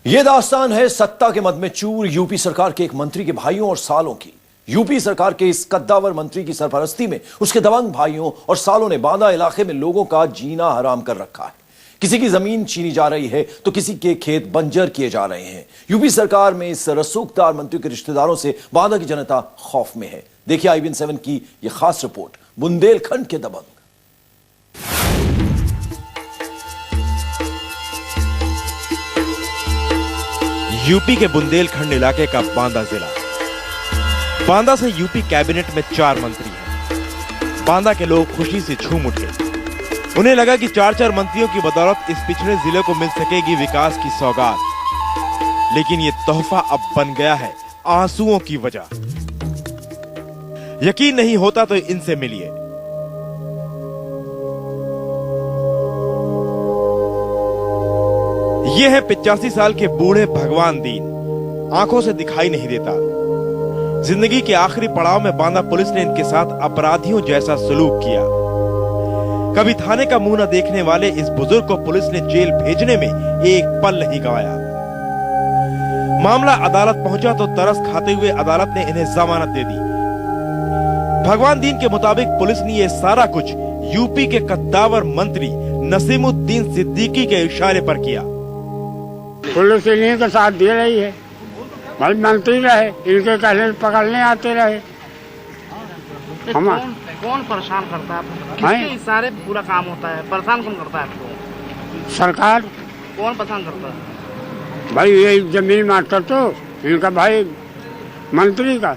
यह दास्तान है सत्ता के मद में चूर यूपी सरकार के एक मंत्री के भाइयों और सालों की। यूपी सरकार के इस कद्दावर मंत्री की सरपरस्ती में उसके दबंग भाइयों और सालों ने बांदा इलाके में लोगों का जीना हराम कर रखा है। किसी की जमीन छीनी जा रही है तो किसी के खेत बंजर किए जा रहे हैं। यूपी सरकार में इस रसूखदार मंत्री के रिश्तेदारों से बांदा की जनता खौफ में है। देखिए IBN 7 की यह खास रिपोर्ट, बुंदेलखंड के दबंग। यूपी के बुंदेलखंड इलाके का बांदा जिला। बांदा से यूपी कैबिनेट में 4 मंत्री हैं। बांदा के लोग खुशी से झूम उठे। उन्हें लगा कि 4 मंत्रियों की बदौलत इस पिछड़े जिले को मिल सकेगी विकास की सौगात। लेकिन ये तोहफा अब बन गया है आंसुओं की वजह। यकीन नहीं होता तो इनसे मिलिए। ये है 85 साल के बूढ़े भगवान दीन। आंखों से दिखाई नहीं देता। जिंदगी के आखिरी पड़ाव में बांदा पुलिस ने इनके साथ अपराधियों जैसा सलूक किया। कभी थाने का मुंह न देखने वाले इस बुजुर्ग को पुलिस ने जेल भेजने में एक पल नहीं गंवाया। मामला अदालत पहुंचा तो तरस खाते हुए अदालत ने इन्हें जमानत दे दी। भगवान दीन के मुताबिक पुलिस ने ये सारा कुछ यूपी के कद्दावर मंत्री नसीमुद्दीन सिद्दीकी के इशारे पर किया। पुलिस इन्हीं के साथ दे रही है, भाई मंत्री रहे, इनके कहने पकड़ने आते रहे। कौन परेशान करता है? किसके इशारे पूरा काम होता है? परेशान कौन करता है आपको? सरकार। कौन परेशान करता है? भाई ये जमीन मास्टर तो इनका भाई मंत्री का।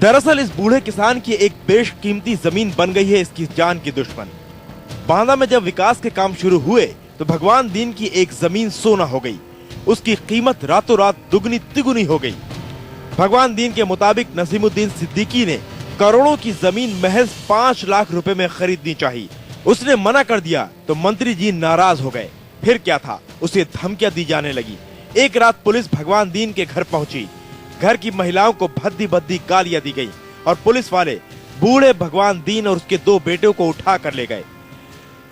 दरअसल इस बूढ़े किसान की एक बेशकीमती जमीन बन गई है इसकी जान की दुश्मन। बांदा में जब विकास के काम शुरू हुए तो भगवान दीन की एक जमीन सोना हो गई। उसकी कीमत रातों रात दुगनी तिगुनी हो गई। भगवान दीन के मुताबिक नसीमुद्दीन सिद्दीकी ने करोड़ों की जमीन महज 5 लाख रुपए में खरीदनी चाहिए। उसने मना कर दिया तो मंत्री जी नाराज हो गए। फिर क्या था, उसे धमकियां दी जाने लगी। एक रात पुलिस भगवान दीन के घर पहुंची। घर की महिलाओं को भद्दी भद्दी गालियां दी गई और पुलिस वाले बूढ़े भगवान दीन और उसके 2 बेटों को उठा कर ले गए।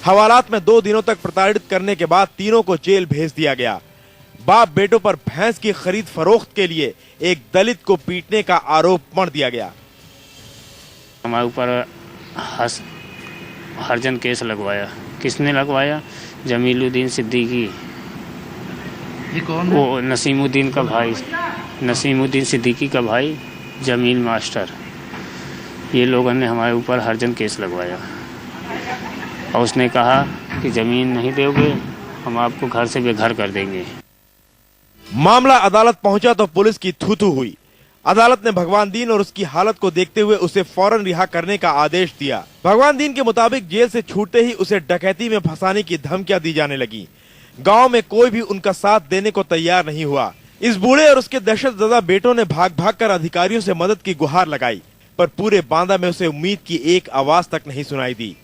हवालात में 2 दिनों तक प्रताड़ित करने के बाद तीनों को जेल भेज दिया गया। बाप बेटों पर भैंस की खरीद फरोख्त के लिए एक दलित को पीटने का आरोप मढ़ दिया गया। हमारे ऊपर हरजन केस लगवाया। किसने लगवाया? जमीलुद्दीन सिद्दीकी। ये कौन है? वो नसीमुद्दीन का भाई, नसीमुद्दीन सिद्दीकी का भाई जमील मास्टर। ये लोगों ने हमारे ऊपर हरजन केस लगवाया और उसने कहा कि जमीन नहीं दोगे हम आपको घर से बेघर कर देंगे। मामला अदालत पहुंचा तो पुलिस की थू-थू हुई। अदालत ने भगवान दीन और उसकी हालत को देखते हुए उसे फौरन रिहा करने का आदेश दिया। भगवान दीन के मुताबिक जेल से छूटते ही उसे डकैती में फंसाने की धमकियां दी जाने लगी। गांव में कोई भी उनका साथ देने को तैयार नहीं हुआ। इस बूढ़े और उसके दहशतज़दा बेटों ने भाग भाग कर अधिकारियों से मदद की गुहार लगाई, पर पूरे बांदा में उसे उम्मीद की एक आवाज तक नहीं सुनाई दी।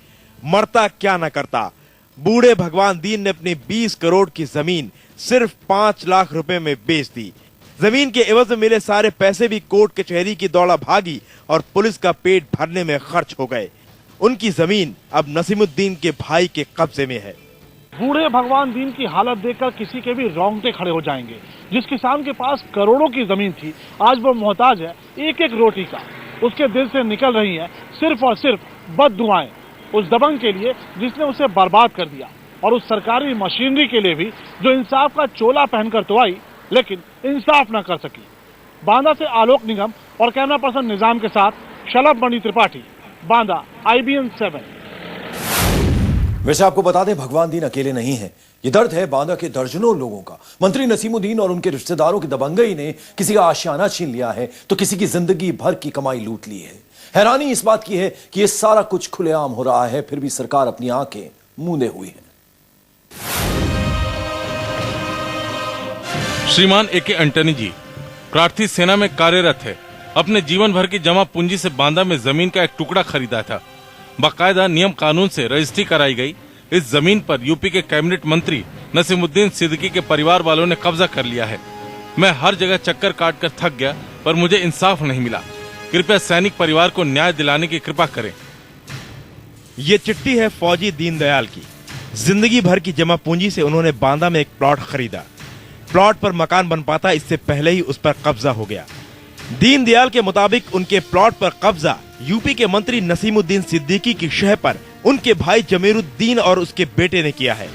मरता क्या न करता, बूढ़े भगवान दीन ने अपनी 20 करोड़ की जमीन सिर्फ 5 लाख रुपए में बेच दी। जमीन के एवज में मिले सारे पैसे भी कोर्ट कचहरी की दौड़ा भागी और पुलिस का पेट भरने में खर्च हो गए। उनकी जमीन अब नसीमुद्दीन के भाई के कब्जे में है। बूढ़े भगवान दीन की हालत देखकर किसी के भी रोंगटे खड़े हो जाएंगे। जिस किसान के पास करोड़ों की जमीन थी, आज वो मोहताज है एक एक रोटी का। उसके दिल से निकल रही है सिर्फ और सिर्फ बददुआएं उस दबंग के लिए जिसने उसे बर्बाद कर दिया, और उस सरकारी मशीनरी के लिए भी जो इंसाफ का चोला पहनकर तो आई लेकिन इंसाफ न कर सकी। बांदा से आलोक निगम और कैमरा पर्सन निजाम के साथ शलभ मणि त्रिपाठी, बांदा, IBN 7। वैसे आपको बता दें, भगवान दीन अकेले नहीं है। ये दर्द है बांदा के दर्जनों लोगों का। मंत्री नसीमुद्दीन और उनके रिश्तेदारों की दबंगई ने किसी का आशियाना छीन लिया है तो किसी की जिंदगी भर की कमाई लूट ली है। हैरानी इस बात की है कि ये सारा कुछ खुलेआम हो रहा है, फिर भी सरकार अपनी आंखें मूंदे हुई है। श्रीमान AK एंटनी जी प्रार्थी सेना में कार्यरत है। अपने जीवन भर की जमा पूंजी से बांदा में जमीन का एक टुकड़ा खरीदा था। बाकायदा नियम कानून से रजिस्ट्री कराई गई। इस जमीन पर यूपी के कैबिनेट मंत्री नसीमुद्दीन सिद्दीकी के परिवार वालों ने कब्जा कर लिया है। मैं हर जगह चक्कर काट कर थक गया, पर मुझे इंसाफ नहीं मिला। कृपया सैनिक परिवार को न्याय दिलाने की कृपा करें। ये चिट्ठी है फौजी दीनदयाल की। जिंदगी भर की जमा पूंजी से उन्होंने बांदा में एक प्लॉट खरीदा। प्लॉट पर मकान बन पाता इससे पहले ही उस पर कब्जा हो गया। दीनदयाल के मुताबिक उनके प्लॉट पर कब्जा यूपी के मंत्री नसीमुद्दीन सिद्दीकी की शह पर उनके भाई जमीरुद्दीन और उसके बेटे ने किया है।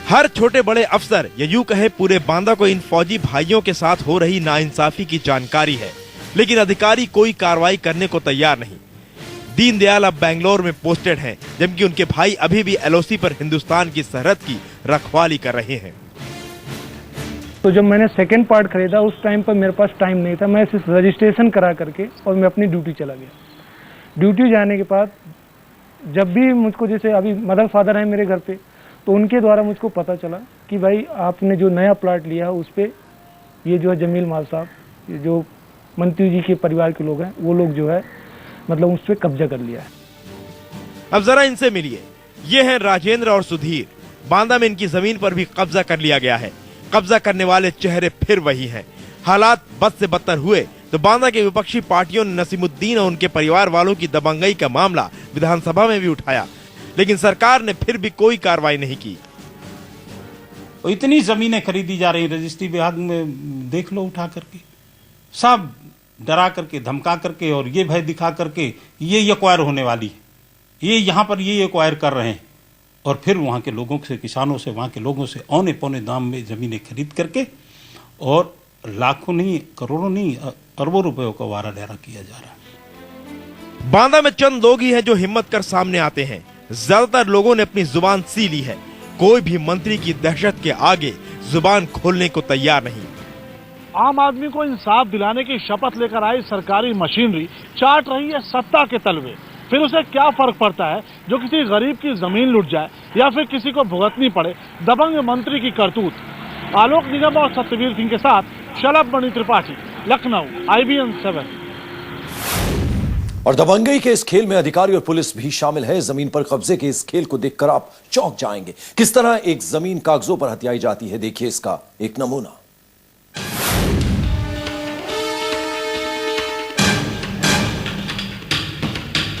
हर छोटे बड़े अफसर या यूं कहे पूरे बांदा को इन फौजी भाइयों के साथ हो रही नाइंसाफी की जानकारी है, लेकिन अधिकारी कोई कार्रवाई करने को तैयार नहीं। दीनदयाल अब बेंगलोर में पोस्टेड हैं, जबकि उनके भाई अभी भी एलओसी पर हिंदुस्तान की सरहद की रखवाली कर रहे हैं। तो जब मैंने सेकंड पार्ट खरीदा उस टाइम पर मेरे पास टाइम नहीं था, मैं सिर्फ रजिस्ट्रेशन करा करके और मैं अपनी ड्यूटी चला गया। ड्यूटी जाने के बाद जब भी मुझको, जैसे अभी मदर फादर है मेरे घर पे, तो उनके द्वारा मुझको पता चला कि भाई आपने जो नया प्लाट लिया है उस पे ये जो है जमील माल साहब, ये जो मंत्री जी के परिवार के लोग हैं, वो लोग जो है मतलब उस पे कब्जा कर लिया है। अब जरा इनसे मिलिए। ये हैं राजेंद्र और सुधीर। बांदा में इनकी जमीन पर भी कब्जा कर लिया गया है। कब्जा करने वाले चेहरे फिर वही हैं। हालात बद से बदतर हुए तो बांदा के विपक्षी पार्टियों ने नसीमुद्दीन और उनके परिवार वालों की दबंगई का मामला विधानसभा में भी उठाया, लेकिन सरकार ने फिर भी कोई कार्रवाई नहीं की। तो इतनी जमीनें खरीदी जा रही, रजिस्ट्री विभाग में देख लो उठा करके, सब डरा करके धमका करके और ये भय दिखा करके ये एक्वायर होने वाली है, ये यहाँ पर ये एक्वायर कर रहे हैं, और फिर वहाँ के लोगों से, किसानों से, वहाँ के लोगों से औने पौने दाम में जमीनें खरीद करके और लाखों नहीं, करोड़ों नहीं, अरबों रुपयों का वारा डेरा किया जा रहा है। बांदा में चंद लोग ही हैं जो हिम्मत कर सामने आते हैं। ज्यादातर लोगों ने अपनी जुबान सी ली है। कोई भी मंत्री की दहशत के आगे जुबान खोलने को तैयार नहीं। आम आदमी को इंसाफ दिलाने की शपथ लेकर आई सरकारी मशीनरी चाट रही है सत्ता के तलवे। फिर उसे क्या फर्क पड़ता है जो किसी गरीब की जमीन लुट जाए या फिर किसी को भुगतनी पड़े दबंग मंत्री की करतूत। आलोक निगम और सत्यवीर सिंह के साथ शलभ मणि त्रिपाठी, लखनऊ, IBN 7। और दबंगई के इस खेल में अधिकारी और पुलिस भी शामिल है। जमीन पर कब्जे के इस खेल को देखकर आप चौंक जाएंगे। किस तरह एक जमीन कागजों पर हथियाई जाती है, देखिए इसका एक नमूना।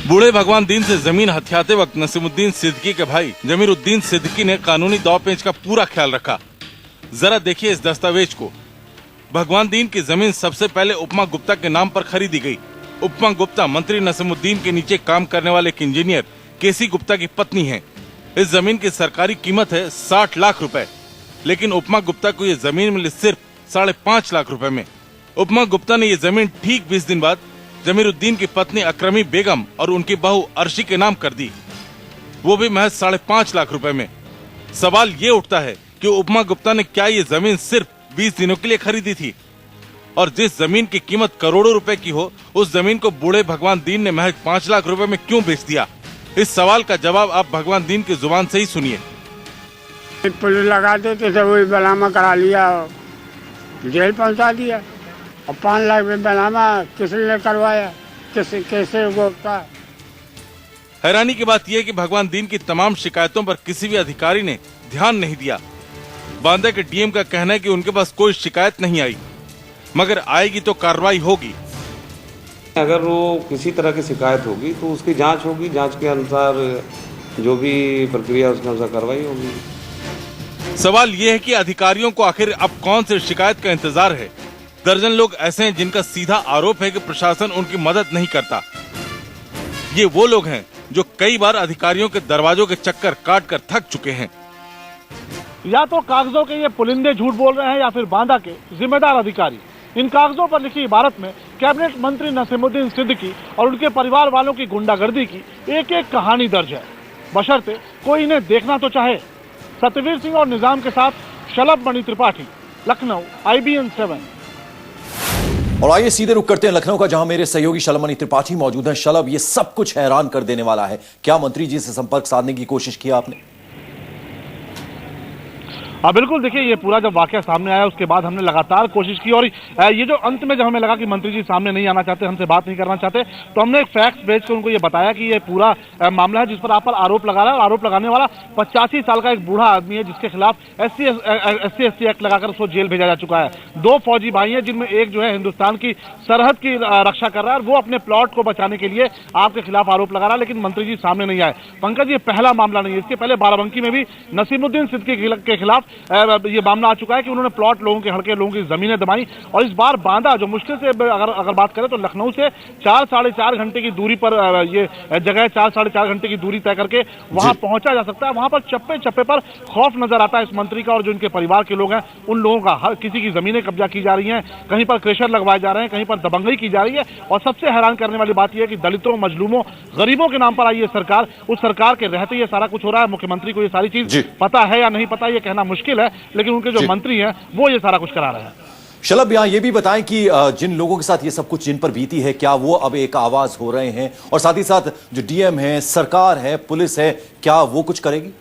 बूढ़े भगवान दीन से जमीन हथियाते वक्त नसीमुद्दीन सिद्दीकी के भाई जमीरुद्दीन सिद्दीकी ने कानूनी दाव पेंच का पूरा ख्याल रखा। जरा देखिए इस दस्तावेज को। भगवान दीन की जमीन सबसे पहले उपमा गुप्ता के नाम पर खरीदी गई। उपमा गुप्ता मंत्री नसीमुद्दीन के नीचे काम करने वाले एक इंजीनियर केसी गुप्ता की पत्नी हैं। इस जमीन की सरकारी कीमत है 60 लाख रुपए, लेकिन उपमा गुप्ता को ये जमीन मिली सिर्फ 5.5 लाख रुपए में। उपमा गुप्ता ने ये जमीन ठीक 20 दिन बाद जमीरुद्दीन की पत्नी अक्रमी बेगम और उनकी बहू अर्शी के नाम कर दी, वो भी महज 5.5 लाख रुपए में। सवाल ये उठता है कि उपमा गुप्ता ने क्या ये जमीन सिर्फ 20 दिनों के लिए खरीदी थी, और जिस जमीन की कीमत करोड़ों रुपए की हो उस जमीन को बूढ़े भगवान दीन ने महज 5 लाख रुपए में क्यों बेच दिया? इस सवाल का जवाब आप भगवान दीन की जुबान से ही सुनिए। पुलिस लगा देते थे, वही बलामा करा लिया, जेल पहुंचा दिया। और 5 लाख में बलामा किसने करवाया, कैसे होता? हैरानी की बात यह कि भगवान दीन की तमाम शिकायतों पर किसी भी अधिकारी ने ध्यान नहीं दिया। बांदा के डीएम का कहना है कि उनके पास कोई शिकायत नहीं आई, मगर आएगी तो कार्रवाई होगी। अगर वो किसी तरह की शिकायत होगी तो उसकी जांच होगी, जांच के अनुसार जो भी प्रक्रिया उसके अनुसार कार्रवाई होगी। सवाल ये है कि अधिकारियों को आखिर अब कौन सी शिकायत का इंतजार है? दर्जन लोग ऐसे हैं जिनका सीधा आरोप है कि प्रशासन उनकी मदद नहीं करता। ये वो लोग हैं जो कई बार अधिकारियों के दरवाजों के चक्कर काट कर थक चुके हैं। या तो कागजों के ये पुलिंदे झूठ बोल रहे हैं या फिर बांदा के जिम्मेदार अधिकारी। इन कागजों पर लिखी इबारत में कैबिनेट मंत्री नसीमुद्दीन सिद्दीकी और उनके परिवार वालों की गुंडागर्दी की एक एक कहानी दर्ज है, बशर्ते कोई इन्हें देखना तो चाहे। सत्यवीर सिंह और निजाम के साथ शलभ मणि त्रिपाठी, लखनऊ, IBN 7। और आइए सीधे रुख करते हैं लखनऊ का, जहां मेरे सहयोगी शलभ मणि त्रिपाठी मौजूद हैं। शलभ, ये सब कुछ हैरान कर देने वाला है। क्या मंत्री जी से संपर्क साधने की कोशिश किया आपने? बिल्कुल, देखिए ये पूरा जब वाकया सामने आया उसके बाद हमने लगातार कोशिश की और ये जो अंत में जब हमें लगा कि मंत्री जी सामने नहीं आना चाहते, हमसे बात नहीं करना चाहते, तो हमने एक फैक्ट भेज कर उनको ये बताया कि ये पूरा मामला है जिस पर आप पर आरोप लगा रहा है। और आरोप लगाने वाला 85 साल का एक बूढ़ा आदमी है जिसके खिलाफ SC एक्ट लगाकर उसको जेल भेजा जा चुका है। 2 फौजी भाई हैं जिनमें एक जो है हिंदुस्तान की सरहद की रक्षा कर रहा है और वो अपने प्लॉट को बचाने के लिए आपके खिलाफ आरोप लगा रहा है, लेकिन मंत्री जी सामने नहीं आए। पंकज, ये पहला मामला नहीं है, इसके पहले बाराबंकी में भी नसीमुद्दीन सिद्दीकी के खिलाफ ये मामला आ चुका है कि उन्होंने प्लॉट लोगों के हड़के लोगों की जमीनें दबाई। और इस बार बांदा जो मुश्किल से अगर बात करें तो लखनऊ से 4 साढ़े 4 घंटे की दूरी पर ये जगह 4 साढ़े 4 घंटे की दूरी तय करके वहां पहुंचा जा सकता है। वहां पर चप्पे चप्पे पर खौफ नजर आता है इस मंत्री का और जो इनके परिवार के लोग हैं उन लोगों का। हर किसी की जमीनें कब्जा की जा रही हैं, कहीं पर क्रेशर लगवाए जा रहे हैं, कहीं पर दबंगई की जा रही है। और सबसे हैरान करने वाली बात यह है कि दलितों, मजलूमों, गरीबों के नाम पर आई ये सरकार, उस सरकार के रहते ये सारा कुछ हो रहा है। मुख्यमंत्री को ये सारी चीज पता है या नहीं पता ये कहना मुश्किल है, लेकिन उनके जो मंत्री हैं वो ये सारा कुछ करा रहे हैं। शलभ, यहां ये भी बताएं कि जिन लोगों के साथ ये सब कुछ जिन पर बीती है, क्या वो अब एक आवाज हो रहे हैं? और साथ ही साथ जो डीएम है, सरकार है, पुलिस है, क्या वो कुछ करेगी?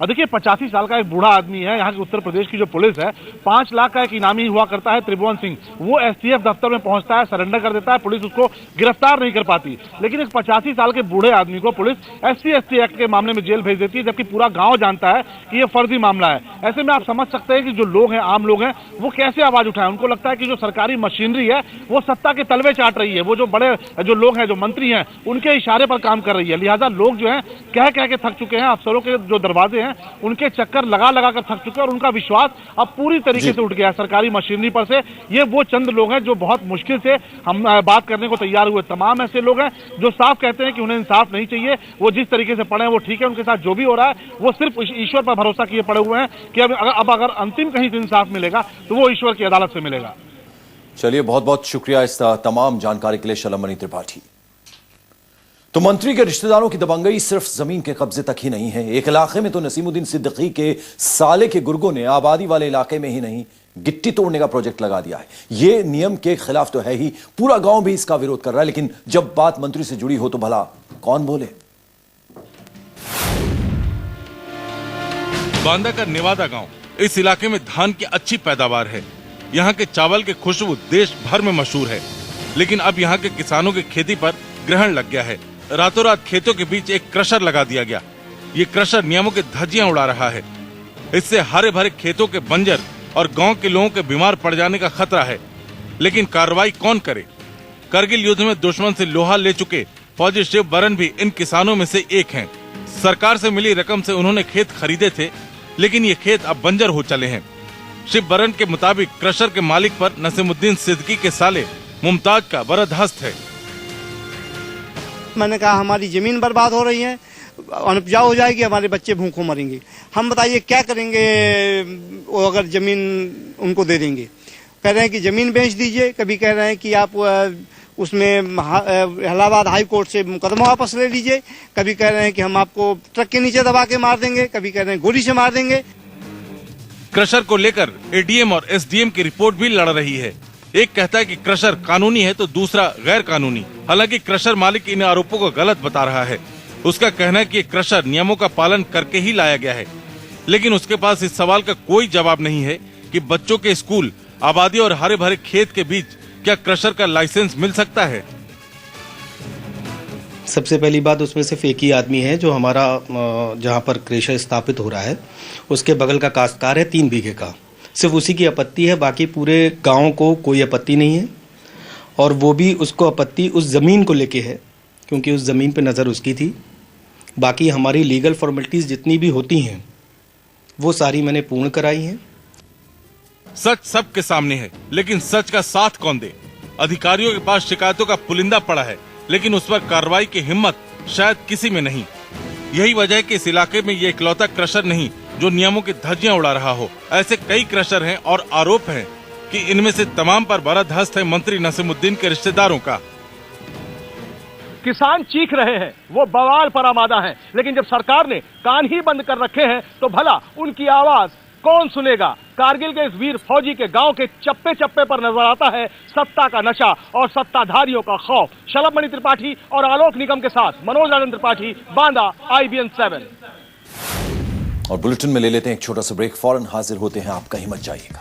और देखिए 85 साल का एक बूढ़ा आदमी है। यहाँ की उत्तर प्रदेश की जो पुलिस है, 5 लाख का एक इनामी हुआ करता है त्रिभुवन सिंह, वो STF दफ्तर में पहुंचता है, सरेंडर कर देता है, पुलिस उसको गिरफ्तार नहीं कर पाती। लेकिन इस 85 साल के बूढ़े आदमी को पुलिस SC/ST एक्ट के मामले में जेल भेज देती है, जबकि पूरा गांव जानता है कि ये फर्जी मामला है। ऐसे में आप समझ सकते हैं कि जो लोग हैं, आम लोग हैं, वो कैसे आवाज उठाएं। उनको लगता है कि जो सरकारी मशीनरी है वो सत्ता के तलवे चाट रही है, वो जो बड़े जो लोग हैं, जो मंत्री हैं, उनके इशारे पर काम कर रही है। लिहाजा लोग जो है कह कह के थक चुके हैं, अफसरों के जो दरवाजे हैं उनके चक्कर लगा लगा कर थक चुके हैं और उनका विश्वास अब पूरी तरीके से उठ गया है सरकारी मशीनरी पर से। ये वो चंद लोग हैं जो बहुत मुश्किल से हम बात करने को तैयार हुए। तमाम ऐसे लोग हैं जो साफ कहते हैं कि उन्हें इंसाफ नहीं चाहिए, वो जिस तरीके से पड़े हैं वो ठीक है, उनके साथ जो भी हो रहा है वो सिर्फ ईश्वर पर भरोसा किए पड़े हुए हैं कि अब अगर अंतिम कहीं से इंसाफ मिलेगा तो वो ईश्वर की अदालत से मिलेगा। चलिए, बहुत बहुत शुक्रिया इस तमाम जानकारी के लिए शलभ त्रिपाठी। तो मंत्री के रिश्तेदारों की दबंगई सिर्फ जमीन के कब्जे तक ही नहीं है। एक इलाके में तो नसीमुद्दीन सिद्दीकी के साले के गुर्गों ने आबादी वाले इलाके में ही नहीं, गिट्टी तोड़ने का प्रोजेक्ट लगा दिया है। यह नियम के खिलाफ तो है ही, पूरा गांव भी इसका विरोध कर रहा है। लेकिन जब बात मंत्री से जुड़ी हो तो भला कौन बोले? बांदा का नेवादा गांव, इस इलाके में धान की अच्छी पैदावार है। यहाँ के चावल के खुशबू देश भर में मशहूर है। लेकिन अब यहाँ के किसानों की खेती पर ग्रहण लग गया है। रातों रात खेतों के बीच एक क्रशर लगा दिया गया। ये क्रशर नियमों के धज्जियां उड़ा रहा है। इससे हरे भरे खेतों के बंजर और गांव के लोगों के बीमार पड़ जाने का खतरा है। लेकिन कार्रवाई कौन करे? करगिल युद्ध में दुश्मन से लोहा ले चुके फौजी शिव बरन भी इन किसानों में से एक हैं। सरकार से मिली रकम से उन्होंने खेत खरीदे थे, लेकिन ये खेत अब बंजर हो चले हैं। शिव बरन के मुताबिक क्रशर के मालिक पर नसीमुद्दीन सिद्दीकी के साले मुमताज का बरदहस्त है। मैंने कहा हमारी जमीन बर्बाद हो रही है, अनउपजाऊ हो जाएगी, हमारे बच्चे भूखों मरेंगे। हम बताइए क्या करेंगे वो अगर जमीन उनको दे देंगे? कह रहे हैं कि जमीन बेच दीजिए, कभी कह रहे हैं कि आप उसमें इलाहाबाद हाई कोर्ट से मुकदमा वापस ले लीजिए, कभी कह रहे हैं कि हम आपको ट्रक के नीचे दबा के मार देंगे, कभी कह रहे हैं गोली से मार देंगे। क्रशर को लेकर ADM और SDM की रिपोर्ट भी लड़ रही है। एक कहता है कि क्रशर कानूनी है तो दूसरा गैर कानूनी। हालांकि क्रशर मालिक इन आरोपों को गलत बता रहा है। उसका कहना है कि क्रशर नियमों का पालन करके ही लाया गया है। लेकिन उसके पास इस सवाल का कोई जवाब नहीं है कि बच्चों के स्कूल, आबादी और हरे भरे खेत के बीच क्या क्रशर का लाइसेंस मिल सकता है? सबसे पहली बात, उसमें सिर्फ एक ही आदमी है जो हमारा जहाँ पर क्रशर स्थापित हो रहा है उसके बगल का काश्तकार है 3 बीघे का, सिर्फ उसी की आपत्ति है। बाकी पूरे गांव को कोई आपत्ति नहीं है और वो भी उसको आपत्ति उस ज़मीन को लेके है क्योंकि उस ज़मीन पे नज़र उसकी थी। बाकी हमारी लीगल फॉर्मेलिटीज़ जितनी भी होती हैं वो सारी मैंने पूर्ण कराई हैं। सच सबके सामने है, लेकिन सच का साथ कौन दे? अधिकारियों के पास शिकायतों का पुलिंदा पड़ा है, लेकिन उस पर कार्रवाई की हिम्मत शायद किसी में नहीं। यही वजह है कि इस इलाके में ये इकलौता क्रशर नहीं जो नियमों की धज्जियां उड़ा रहा हो। ऐसे कई क्रशर हैं और आरोप है कि इनमें से तमाम पर बरदहस्त है मंत्री नसीमुद्दीन के रिश्तेदारों का। किसान चीख रहे हैं, वो बवाल पर आमादा हैं, लेकिन जब सरकार ने कान ही बंद कर रखे हैं तो भला उनकी आवाज कौन सुनेगा? कारगिल के इस वीर फौजी के गांव के चप्पे चप्पे पर नजर आता है सत्ता का नशा और सत्ताधारियों का खौफ। शलभ त्रिपाठी और आलोक निगम के साथ मनोज राजन त्रिपाठी, बांदा, IBN 7। और बुलेटिन में ले लेते हैं एक छोटा सा ब्रेक, फौरन हाजिर होते हैं, आप कहीं मत जाइएगा।